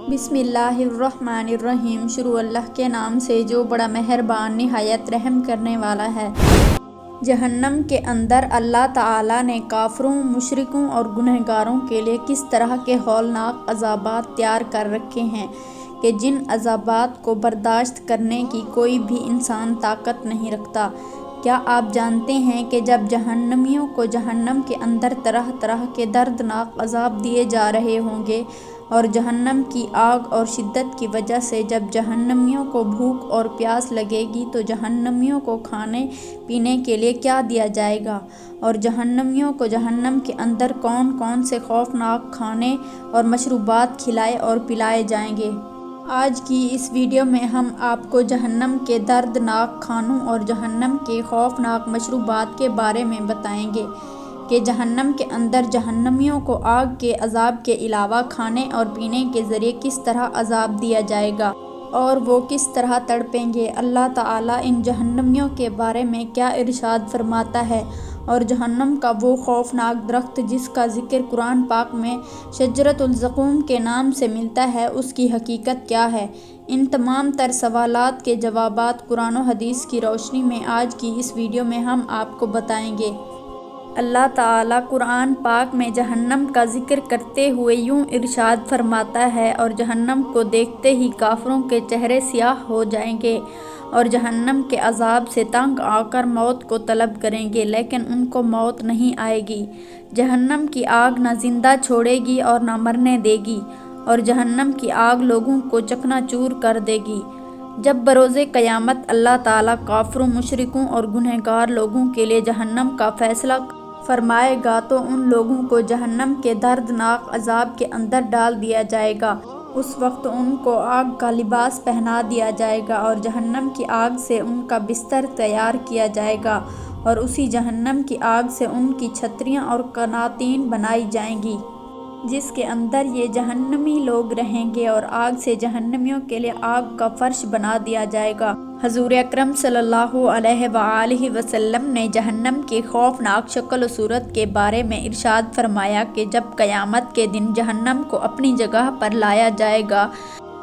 بسم اللہ الرحمن الرحیم۔ شروع اللہ کے نام سے جو بڑا مہربان نہایت رحم کرنے والا ہے۔ جہنم کے اندر اللہ تعالیٰ نے کافروں، مشرکوں اور گنہگاروں کے لیے کس طرح کے ہولناک عذابات تیار کر رکھے ہیں کہ جن عذابات کو برداشت کرنے کی کوئی بھی انسان طاقت نہیں رکھتا۔ کیا آپ جانتے ہیں کہ جب جہنمیوں کو جہنم کے اندر طرح طرح کے دردناک عذاب دیے جا رہے ہوں گے، اور جہنم کی آگ اور شدت کی وجہ سے جب جہنمیوں کو بھوک اور پیاس لگے گی تو جہنمیوں کو کھانے پینے کے لیے کیا دیا جائے گا، اور جہنمیوں کو جہنم کے اندر کون کون سے خوفناک کھانے اور مشروبات کھلائے اور پلائے جائیں گے۔ آج کی اس ویڈیو میں ہم آپ کو جہنم کے دردناک کھانوں اور جہنم کے خوفناک مشروبات کے بارے میں بتائیں گے کہ جہنم کے اندر جہنمیوں کو آگ کے عذاب کے علاوہ کھانے اور پینے کے ذریعے کس طرح عذاب دیا جائے گا اور وہ کس طرح تڑپیں گے۔ اللہ تعالیٰ ان جہنمیوں کے بارے میں کیا ارشاد فرماتا ہے، اور جہنم کا وہ خوفناک درخت جس کا ذکر قرآن پاک میں شجرۃ الزقوم کے نام سے ملتا ہے، اس کی حقیقت کیا ہے۔ ان تمام تر سوالات کے جوابات قرآن و حدیث کی روشنی میں آج کی اس ویڈیو میں ہم آپ کو بتائیں گے۔ اللہ تعالیٰ قرآن پاک میں جہنم کا ذکر کرتے ہوئے یوں ارشاد فرماتا ہے، اور جہنم کو دیکھتے ہی کافروں کے چہرے سیاہ ہو جائیں گے اور جہنم کے عذاب سے تنگ آ کر موت کو طلب کریں گے، لیکن ان کو موت نہیں آئے گی۔ جہنم کی آگ نہ زندہ چھوڑے گی اور نہ مرنے دے گی، اور جہنم کی آگ لوگوں کو چکنا چور کر دے گی۔ جب بروز قیامت اللہ تعالیٰ کافروں، مشرکوں اور گنہگار لوگوں کے لیے جہنم کا فیصلہ فرمائے گا تو ان لوگوں کو جہنم کے دردناک عذاب کے اندر ڈال دیا جائے گا۔ اس وقت ان کو آگ کا لباس پہنا دیا جائے گا اور جہنم کی آگ سے ان کا بستر تیار کیا جائے گا، اور اسی جہنم کی آگ سے ان کی چھتریاں اور قناطیں بنائی جائیں گی جس کے اندر یہ جہنمی لوگ رہیں گے، اور آگ سے جہنمیوں کے لیے آگ کا فرش بنا دیا جائے گا۔ حضور اکرم صلی اللہ علیہ وآلہ وسلم نے جہنم کی خوفناک شکل و صورت کے بارے میں ارشاد فرمایا کہ جب قیامت کے دن جہنم کو اپنی جگہ پر لایا جائے گا،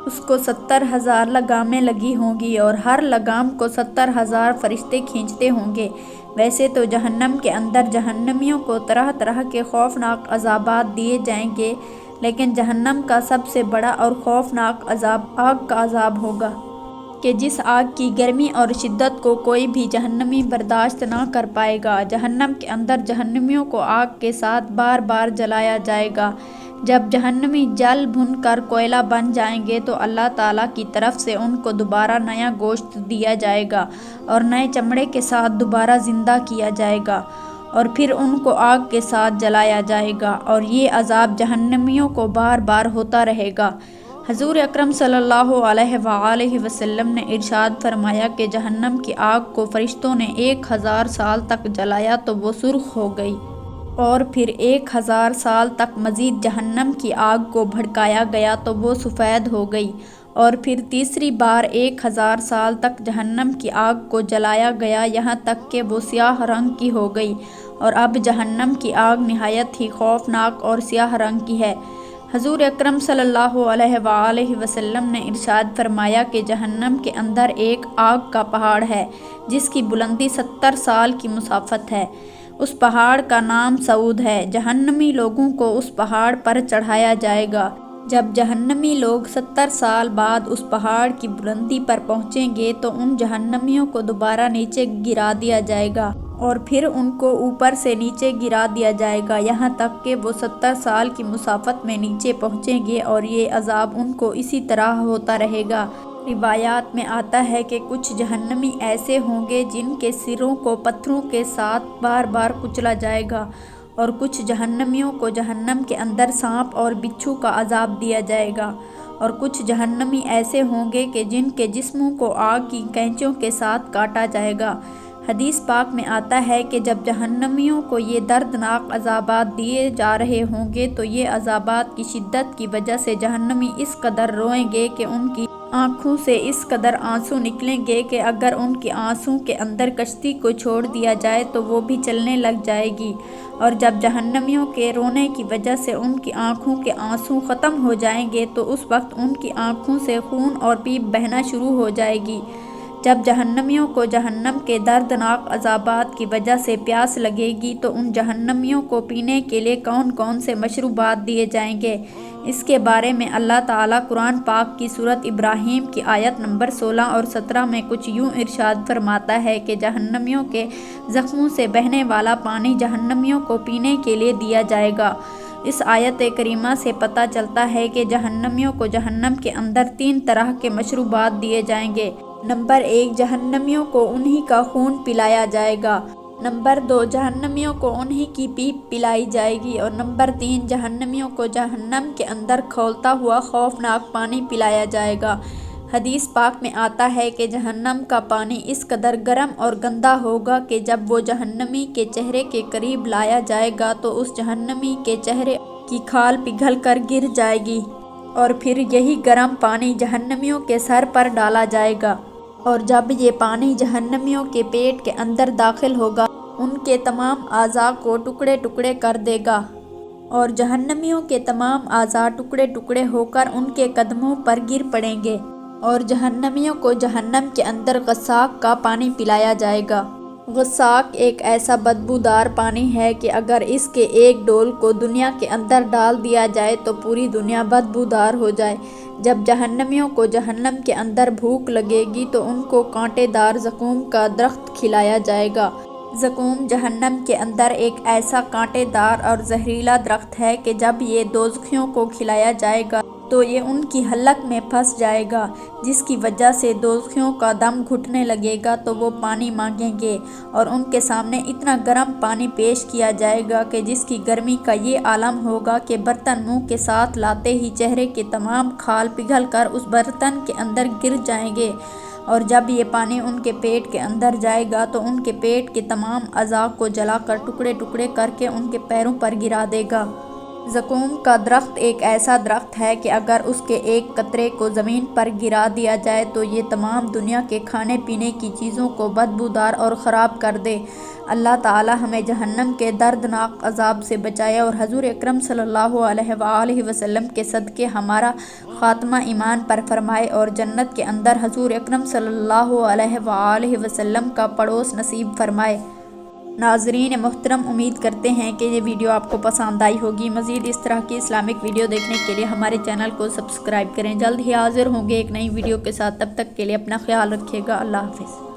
اس کو 70,000 لگامیں لگی ہوں گی اور ہر لگام کو 70,000 فرشتے کھینچتے ہوں گے۔ ویسے تو جہنم کے اندر جہنمیوں کو طرح طرح کے خوفناک عذابات دیے جائیں گے، لیکن جہنم کا سب سے بڑا اور خوفناک عذاب آگ کا عذاب ہوگا کہ جس آگ کی گرمی اور شدت کو کوئی بھی جہنمی برداشت نہ کر پائے گا۔ جہنم کے اندر جہنمیوں کو آگ کے ساتھ بار بار جلایا جائے گا۔ جب جہنمی جل بھن کر کوئلہ بن جائیں گے تو اللہ تعالیٰ کی طرف سے ان کو دوبارہ نیا گوشت دیا جائے گا اور نئے چمڑے کے ساتھ دوبارہ زندہ کیا جائے گا، اور پھر ان کو آگ کے ساتھ جلایا جائے گا، اور یہ عذاب جہنمیوں کو بار بار ہوتا رہے گا۔ حضور اکرم صلی اللہ علیہ وآلہ وسلم نے ارشاد فرمایا کہ جہنم کی آگ کو فرشتوں نے 1000 سال تک جلایا تو وہ سرخ ہو گئی، اور پھر 1000 سال تک مزید جہنم کی آگ کو بھڑکایا گیا تو وہ سفید ہو گئی، اور پھر تیسری بار 1000 سال تک جہنم کی آگ کو جلایا گیا یہاں تک کہ وہ سیاہ رنگ کی ہو گئی، اور اب جہنم کی آگ نہایت ہی خوفناک اور سیاہ رنگ کی ہے۔ حضور اکرم صلی اللہ علیہ وآلہ وسلم نے ارشاد فرمایا کہ جہنم کے اندر ایک آگ کا پہاڑ ہے جس کی بلندی 70 سال کی مسافت ہے۔ اس پہاڑ کا نام سعود ہے۔ جہنمی لوگوں کو اس پہاڑ پر چڑھایا جائے گا۔ جب جہنمی لوگ 70 سال بعد اس پہاڑ کی بلندی پر پہنچیں گے تو ان جہنمیوں کو دوبارہ نیچے گرا دیا جائے گا، اور پھر ان کو اوپر سے نیچے گرا دیا جائے گا یہاں تک کہ وہ 70 سال کی مسافت میں نیچے پہنچیں گے، اور یہ عذاب ان کو اسی طرح ہوتا رہے گا۔ روایات میں آتا ہے کہ کچھ جہنمی ایسے ہوں گے جن کے سروں کو پتھروں کے ساتھ بار بار کچلا جائے گا، اور کچھ جہنمیوں کو جہنم کے اندر سانپ اور بچھو کا عذاب دیا جائے گا، اور کچھ جہنمی ایسے ہوں گے کہ جن کے جسموں کو آگ کی کینچیوں کے ساتھ کاٹا جائے گا۔ حدیث پاک میں آتا ہے کہ جب جہنمیوں کو یہ دردناک عذابات دیے جا رہے ہوں گے تو یہ عذابات کی شدت کی وجہ سے جہنمی اس قدر روئیں گے کہ ان کی آنکھوں سے اس قدر آنسو نکلیں گے کہ اگر ان کے آنسو کے اندر کشتی کو چھوڑ دیا جائے تو وہ بھی چلنے لگ جائے گی، اور جب جہنمیوں کے رونے کی وجہ سے ان کی آنکھوں کے آنسو ختم ہو جائیں گے تو اس وقت ان کی آنکھوں سے خون اور پیپ بہنا شروع ہو جائے گی۔ جب جہنمیوں کو جہنم کے دردناک عذابات کی وجہ سے پیاس لگے گی تو ان جہنمیوں کو پینے کے لیے کون کون سے مشروبات دیے جائیں گے، اس کے بارے میں اللہ تعالیٰ قرآن پاک کی سورۃ ابراہیم کی آیت نمبر 16 اور 17 میں کچھ یوں ارشاد فرماتا ہے کہ جہنمیوں کے زخموں سے بہنے والا پانی جہنمیوں کو پینے کے لیے دیا جائے گا۔ اس آیت کریمہ سے پتہ چلتا ہے کہ جہنمیوں کو جہنم کے اندر 3 طرح کے مشروبات دیے جائیں گے۔ نمبر 1، جہنمیوں کو انہی کا خون پلایا جائے گا۔ نمبر 2، جہنمیوں کو انہی کی پیپ پلائی جائے گی، اور نمبر 3، جہنمیوں کو جہنم کے اندر کھولتا ہوا خوفناک پانی پلایا جائے گا۔ حدیث پاک میں آتا ہے کہ جہنم کا پانی اس قدر گرم اور گندا ہوگا کہ جب وہ جہنمی کے چہرے کے قریب لایا جائے گا تو اس جہنمی کے چہرے کی کھال پگھل کر گر جائے گی، اور پھر یہی گرم پانی جہنمیوں کے سر پر ڈالا جائے گا، اور جب یہ پانی جہنمیوں کے پیٹ کے اندر داخل ہوگا ان کے تمام اعضاء کو ٹکڑے ٹکڑے کر دے گا، اور جہنمیوں کے تمام اعضاء ٹکڑے ٹکڑے ہو کر ان کے قدموں پر گر پڑیں گے، اور جہنمیوں کو جہنم کے اندر غساق کا پانی پلایا جائے گا۔ غساق ایک ایسا بدبودار پانی ہے کہ اگر اس کے ایک ڈول کو دنیا کے اندر ڈال دیا جائے تو پوری دنیا بدبودار ہو جائے۔ جب جہنمیوں کو جہنم کے اندر بھوک لگے گی تو ان کو کانٹے دار زقوم کا درخت کھلایا جائے گا۔ زقوم جہنم کے اندر ایک ایسا کانٹے دار اور زہریلا درخت ہے کہ جب یہ دوزخیوں کو کھلایا جائے گا تو یہ ان کی حلق میں پھنس جائے گا، جس کی وجہ سے دوزخیوں کا دم گھٹنے لگے گا تو وہ پانی مانگیں گے، اور ان کے سامنے اتنا گرم پانی پیش کیا جائے گا کہ جس کی گرمی کا یہ عالم ہوگا کہ برتن منہ کے ساتھ لاتے ہی چہرے کے تمام کھال پگھل کر اس برتن کے اندر گر جائیں گے، اور جب یہ پانی ان کے پیٹ کے اندر جائے گا تو ان کے پیٹ کے تمام اعضاء کو جلا کر ٹکڑے ٹکڑے کر کے ان کے پیروں پر گرا دے گا۔ زقوم کا درخت ایک ایسا درخت ہے کہ اگر اس کے ایک قطرے کو زمین پر گرا دیا جائے تو یہ تمام دنیا کے کھانے پینے کی چیزوں کو بدبودار اور خراب کر دے۔ اللہ تعالی ہمیں جہنم کے دردناک عذاب سے بچائے، اور حضور اکرم صلی اللہ علیہ وآلہ وسلم کے صدقے ہمارا خاتمہ ایمان پر فرمائے، اور جنت کے اندر حضور اکرم صلی اللہ علیہ وآلہ وسلم کا پڑوس نصیب فرمائے۔ ناظرین محترم، امید کرتے ہیں کہ یہ ویڈیو آپ کو پسند آئی ہوگی۔ مزید اس طرح کی اسلامک ویڈیو دیکھنے کے لیے ہمارے چینل کو سبسکرائب کریں۔ جلد ہی حاضر ہوں گے ایک نئی ویڈیو کے ساتھ، تب تک کے لیے اپنا خیال رکھیے گا۔ اللہ حافظ۔